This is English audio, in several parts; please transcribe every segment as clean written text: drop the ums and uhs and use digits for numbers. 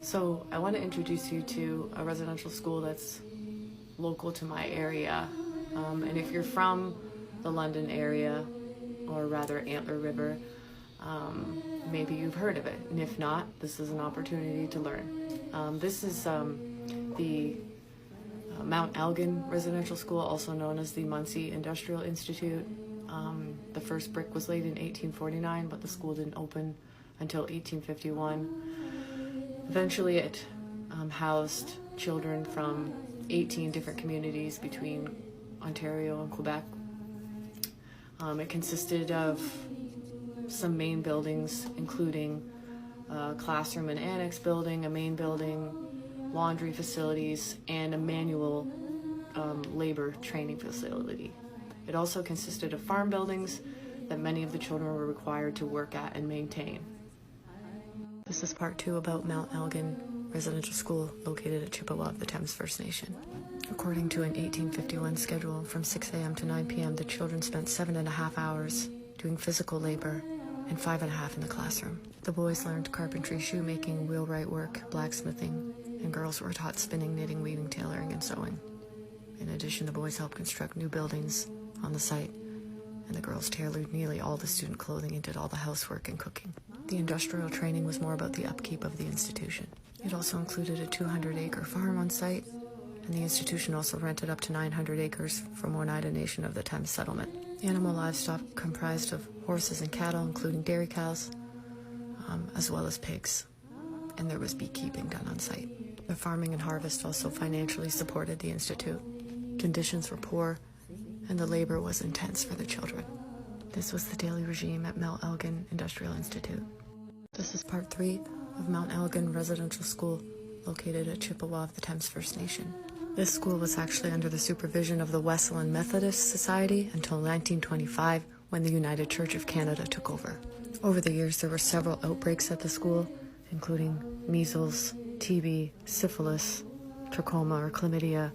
So I want to introduce you to a residential school that's local to my area. And if you're from the London area, or rather Antler River, maybe you've heard of it. And if not, this is an opportunity to learn. This is the Mount Elgin Residential School, also known as the Muncie Industrial Institute. The first brick was laid in 1849, but the school didn't open until 1851. Eventually it housed children from 18 different communities between Ontario and Quebec. It consisted of some main buildings, including a classroom and annex building, a main building, laundry facilities, and a manual labor training facility. It also consisted of farm buildings that many of the children were required to work at and maintain. This is part 2 about Mount Elgin Residential School located at Chippewa of the Thames First Nation. According to an 1851 schedule, from 6 a.m. to 9 p.m. the children spent 7.5 hours doing physical labor and 5.5 in the classroom. The boys learned carpentry, shoemaking, wheelwright work, blacksmithing, and girls were taught spinning, knitting, weaving, tailoring, and sewing. In addition, the boys helped construct new buildings on the site, and the girls tailored nearly all the student clothing and did all the housework and cooking. The industrial training was more about the upkeep of the institution. It also included a 200-acre farm on site, and the institution also rented up to 900 acres from Oneida Nation of the Thames settlement. Animal livestock comprised of horses and cattle, including dairy cows, as well as pigs, and there was beekeeping done on site. The farming and harvest also financially supported the institute. Conditions were poor, and the labor was intense for the children. This was the daily regime at Mount Elgin Industrial Institute. This is part 3 of Mount Elgin Residential School, located at Chippewa of the Thames First Nation. This school was actually under the supervision of the Wesleyan Methodist Society until 1925, when the United Church of Canada took over. Over the years, there were several outbreaks at the school, including measles, TB, syphilis, trachoma or chlamydia,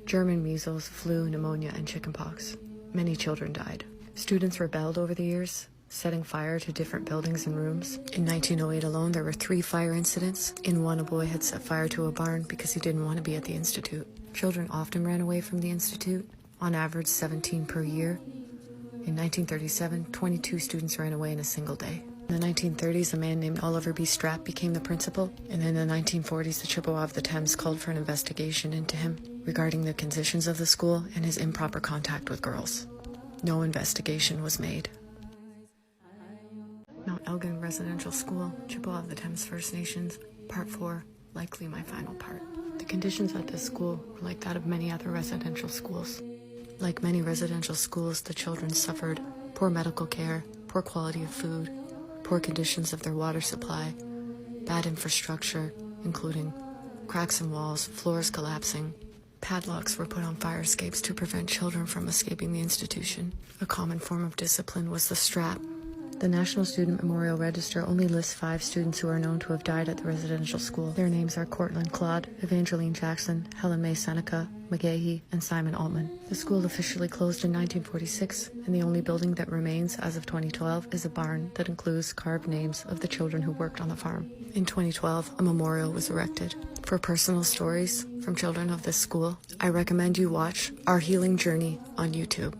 German measles, flu, pneumonia, and chickenpox. Many children died. Students rebelled over the years, setting fire to different buildings and rooms. In 1908 alone, there were 3 fire incidents. In one, a boy had set fire to a barn because he didn't want to be at the institute. Children often ran away from the institute, on average 17 per year. In 1937, 22 students ran away in a single day. In the 1930s, a man named Oliver B. Strapp became the principal, and in the 1940s, the Chippewa of the Thames called for an investigation into him regarding the conditions of the school and his improper contact with girls. No investigation was made. Mount Elgin Residential School, Chippewa of the Thames First Nations, Part 4, likely my final part. The conditions at this school were like that of many other residential schools. Like many residential schools, the children suffered poor medical care, poor quality of food, poor conditions of their water supply, bad infrastructure, including cracks in walls, floors collapsing. Padlocks were put on fire escapes to prevent children from escaping the institution. A common form of discipline was the strap. The National Student Memorial Register only lists 5 students who are known to have died at the residential school. Their names are Cortland Claude, Evangeline Jackson, Helen Mae Seneca, McGahey, and Simon Altman. The school officially closed in 1946, and the only building that remains as of 2012 is a barn that includes carved names of the children who worked on the farm. In 2012, a memorial was erected. For personal stories from children of this school, I recommend you watch Our Healing Journey on YouTube.